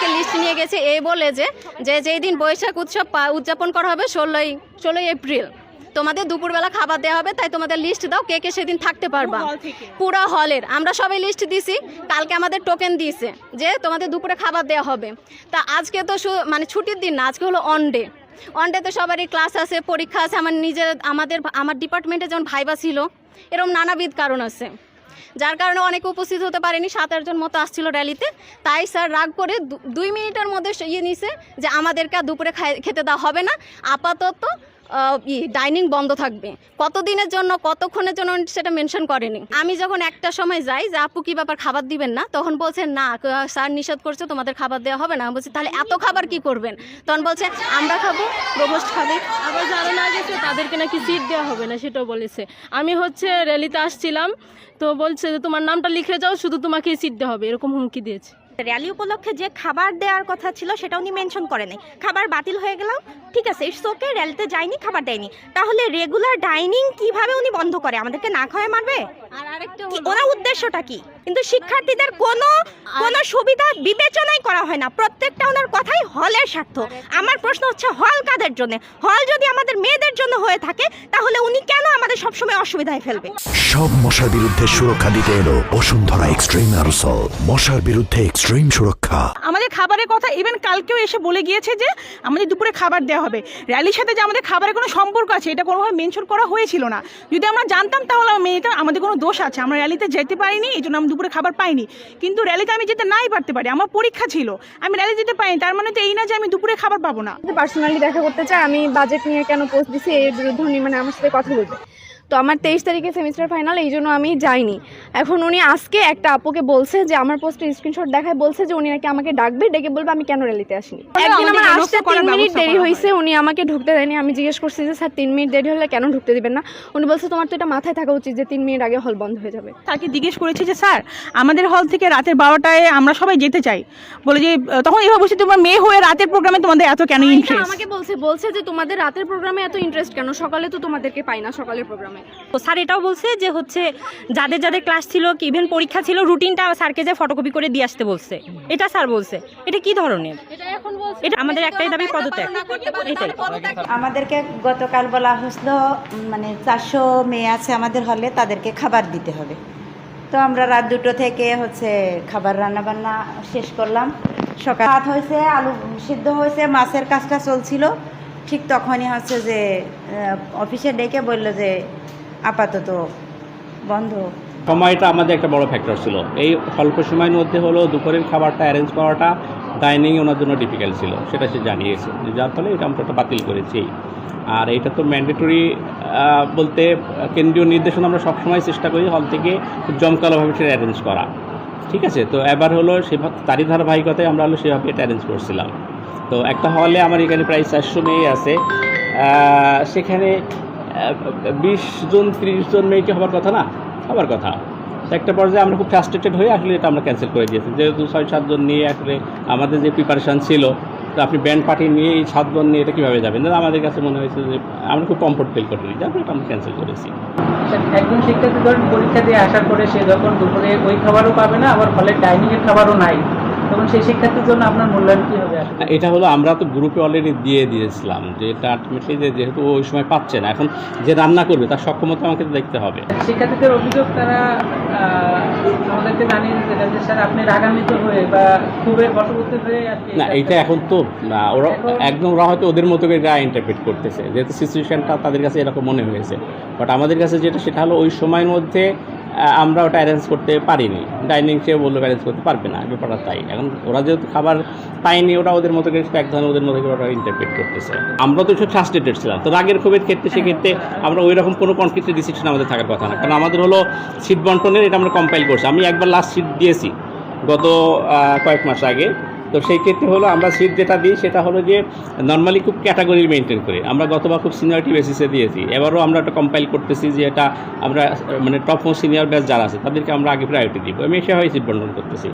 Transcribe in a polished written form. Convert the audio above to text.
থেকে লিস্ট নিয়ে গেছে এই বলে যে যেই দিন বৈশাখ উৎসব উদযাপন করা হবে 16ই এপ্রিল, তোমাদের দুপুরবেলা খাবার দেওয়া হবে, তাই তোমাদের লিস্ট দাও কে কে সেদিন থাকতে পারবা। পুরো হলের আমরা সবাই লিস্ট দিছি, কালকে আমাদের টোকেন দিয়েছে যে তোমাদের দুপুরে খাবার দেওয়া হবে। তা আজকে তো মানে ছুটির দিন না, আজকে হলো অন ডেতে সবারই ক্লাস আছে, পরীক্ষা আছে। আমার ডিপার্টমেন্টে যেমন ভাইবা ছিল, এরকম নানাবিধ কারণ আছে, যার কারণে অনেকে উপস্থিত হতে পারেনি। 7-8 জন মতো আসছিল র্যালিতে। তাই স্যার রাগ করে 2 মিনিটের মধ্যে নিছে যে আমাদেরকে দুপুরে খেতে দেওয়া হবে না, আপাতত ডাইনিং বন্ধ থাকবে। কতদিনের জন্য, কতক্ষণের জন্য সেটা মেনশন করেনি। আমি যখন একটা সময় যাই যে আপু কি ব্যাপার খাবার দিবেন না, তখন বলছে না স্যার নিষেধ করছে, তোমাদের খাবার দেওয়া হবে না। বলছি তাহলে এত খাবার কি করবেন? তখন বলছে আমরা খাবো, রোবস্ট খাবে। আবার যারা না গেছে তাদেরকে নাকি সিট দেওয়া হবে না, সেটাও বলেছে। আমি র্যালিতে আসছিলাম, তো বলছে যে তোমার নামটা লিখে যাও, শুধু তোমাকে সিট দেওয়া হবে, এরকম হুমকি দিয়েছে। র্যালি উপলক্ষে যে খাবার দেওয়ার কথা ছিল সেটা উনি মেনশন করেনি। খাবার বাতিল হয়ে গেল, ঠিক আছে, ইটস ওকে, র্যালিতে যায়নি, খাবার দেয়নি। তাহলে রেগুলার ডাইনিং কিভাবে উনি বন্ধ করে? আমাদেরকে না খাওয়ায় মারবে? আর আরেকটা ওনার উদ্দেশ্যটা কি? কিন্তু শিক্ষার্থীদের কোনো সুবিধা বিবেচনাই করা হয় না, প্রত্যেকটা ওনার কথাই হলের স্বার্থ। আমার প্রশ্ন হচ্ছে হল কাদের জন্য? হল যদি আমাদের মেয়েদের জন্য হয়ে থাকে, তাহলে উনি কেন আমাদের সবসময় অসুবিধায় ফেলবে? সব মশার বিরুদ্ধে সুরক্ষা দিতে এলো বসুন্ধরা এক্সট্রিম অ্যারোসল, মশার বিরুদ্ধে এক্সট্রিম সুরক্ষা। আমাদের খাবারের কথা ইভেন কালকেও এসে বলে গিয়েছে যে আমাদের দুপুরে খাবার দেওয়া হবে। র্যালির সাথে যে আমাদের খাবারের কোনো সম্পর্ক আছে এটা কোনোভাবে মেনশন করা হয়েছিল না। যদি আমরা জানতাম তাহলে আমাদের কোনো দোষ আছে, আমরা র্যালিতে যেতে পারিনি, এই জন্য আমি দুপুরে খাবার পাইনি। কিন্তু র্যালিতে আমি যেতে নাই পারতে পারি, আমার পরীক্ষা ছিল, আমি র্যালি যেতে পাইনি, তার মানে তো এই না যে আমি দুপুরে খাবার পাবো না। পার্সোনালি দেখা করতে চাই, আমি বাজেট নিয়ে কেন পোস্ট দিছি এর বিরুদ্ধে উনি মানে আমার সাথে কথা বলবে। তো আমার 23 তারিখে সেমিস্টার ফাইনাল, এই জন্য আমি যাইনি। এখন উনি আজকে একটা আপুকে বলছে যে আমার পোস্টের স্ক্রিনশট দেখায় বলছে যে উনি নাকি আমাকে ডাকবে, ডেকে বলবে আমি কেন র্যালিতে আসিনি। একদিন আমার আসতে 3 মিনিট দেরি হয়েছে, উনি আমাকে ঢুকতে দেয়নি। আমি জিজ্ঞেস করছি যে স্যার 3 মিনিট দেরি হলে কেন ঢুকতে দিবেন না? উনি বলছে তোমার তো এটা মাথায় থাকা উচিত যে 3 মিনিট আগে হল বন্ধ হয়ে যাবে। তাকে জিজ্ঞেস করেছে যে স্যার আমাদের হল থেকে রাতের 12টায় আমরা সবাই যেতে চাই, বলে যে তখন এভাবে বলছে তোমার মেয়ে হয়ে রাতের প্রোগ্রামে তোমাদের এত কেন ইন্টারেস্ট? আমাকে বলছে যে তোমাদের রাতের প্রোগ্রামে এত ইন্টারেস্ট কেন, সকালে তো তোমাদেরকে পাই না সকালের প্রোগ্রামে। তো স্যার এটাও বলছে যে যাদের যাদের ক্লাস ছিল, কি ইভেন পরীক্ষা ছিল, রুটিনটা স্যারকে যে ফটোকপি করে দিয়ে আসতে বলছে। এটা স্যার বলছে, এটা কি ধরনের? এটা আমাদের একটাই দাবি, পদত্যাগ। এটাই আমাদেরকে গতকাল বলা হয়েছিল মানে 400 মেয়ে আছে আমাদের হলে, তাদেরকে খাবার দিতে হবে। তো আমরা রাত 2টো থেকে খাবার রান্না বান্না শেষ করলাম। সকাল ভাত হয়েছে, আলু সিদ্ধ হয়েছে, মাছের কাজটা চলছিল। ঠিক তখনই যে অফিসে ডেকে বলল যে আপাতত বন্ধ। সময়টা আমাদের একটা বড় ফ্যাক্টর ছিল। এই স্বল্প সময়ের মধ্যে দুপুরের খাবারটা অ্যারেঞ্জ করাটা ডাইনিং ওনার জন্য ডিফিকাল্ট ছিল, সেটা সে জানিয়েছে, যার ফলে এটা আমরা বাতিল করেছি। আর এটা তো ম্যান্ডেটরি বলতে কেন্দ্রীয় নির্দেশনা আমরা সবসময় চেষ্টা করি হল থেকে খুব জমকালোভাবে সেটা অ্যারেঞ্জ করা, ঠিক আছে। তো এবার তারই ধারাবাহিকতায় আমরা সেভাবে এটা অ্যারেঞ্জ করছিলাম। তো একটা হলে আমার এখানে প্রায় 400 মেয়ে আছে, সেখানে 20 জন 30 জন মেয়েকে হবার কথা না, হবার কথা। একটা পর্যায়ে আমরা খুব ফ্রাস্ট্রেটেড হয়ে আসলে এটা আমরা ক্যান্সেল করে দিয়েছি, যেহেতু 6-7 জন নিয়ে আসলে আমাদের যে প্রিপারেশান ছিল, তো আপনি ব্যান্ড পার্টি নিয়ে এই 7 জন নিয়ে এটা কীভাবে যাবেন? আমাদের কাছে মনে হয়েছে যে আমরা খুব কমফোর্ট ফিল করিনি, যার ফলে এটা আমরা ক্যান্সেল করেছি। একজন শিক্ষার্থী ধরেন পরীক্ষা দিয়ে আসার পরে সে যখন দুপুরে ওই খাবারও পাবে না, আবার ফলে ডাইনিংয়ের খাবারও নাই, তখন সেই শিক্ষার্থীর জন্য আপনার মূল্যায়ন কী হবে? এটা আমরা তো গ্রুপে অলরেডি দিয়ে দিয়েছিলাম যে এটা আলটিমেটলি যেহেতু ওই সময় পাচ্ছে না, এখন যে রান্না করবে তার সক্ষমতা আমাকে দেখতে হবে। শিক্ষার্থীদের অভিযোগ তারা আমাদেরকে জানিয়ে দিতে চান যে স্যার আপনি রাগান্বিত হয়ে বা খুবই বশবর্তী হয়ে না, এইটা এখন তো ওরা হয়তো ওদের মতো করে ইন্টারপ্রেট করতেছে, যেহেতু সিচুয়েশনটা তাদের কাছে এরকম মনে হয়েছে। বাট আমাদের কাছে সেটা হলো ওই সময়ের মধ্যে আমরা ওটা অ্যারেঞ্জ করতে পারিনি, ডাইনিং সে বললো অ্যারেঞ্জ করতে পারবে না, ব্যাপারটা তাই। এখন ওরা যেহেতু খাবার পায়নি, ওটা ওদের মতো করে এক ধরনের ওদের মতো করে ওরা ইন্টারপ্রেট করতেছে। আমরা তো সব ফ্রাস্ট্রেটেড ছিলাম, তো রাগের ক্ষোভের ক্ষেত্রে সেক্ষেত্রে আমরা ওই রকম কোনো কনফ্লিক্ট ডিসিশন আমাদের থাকার কথা না, কারণ আমাদের সিট বন্টনের এটা আমরা কম্পাইল করছি। আমি একবার লাস্ট সিট দিয়েছি গত কয়েক মাস আগে, তো সেই ক্ষেত্রে আমরা সিট যেটা দিই সেটা যে নর্মালি খুব ক্যাটাগরি মেনটেন করে, আমরা গতবার খুব সিনিয়রিটি বেসিসে দিয়েছি। এবারও আমরা একটা কম্পাইল করতেছি যে এটা আমরা মানে টপ মোস্ট সিনিয়র ব্যাচ যারা আছে তাদেরকে আমরা আগে প্রায়োরিটি দিব, আমি এসে সিট বন্টন করতেছি।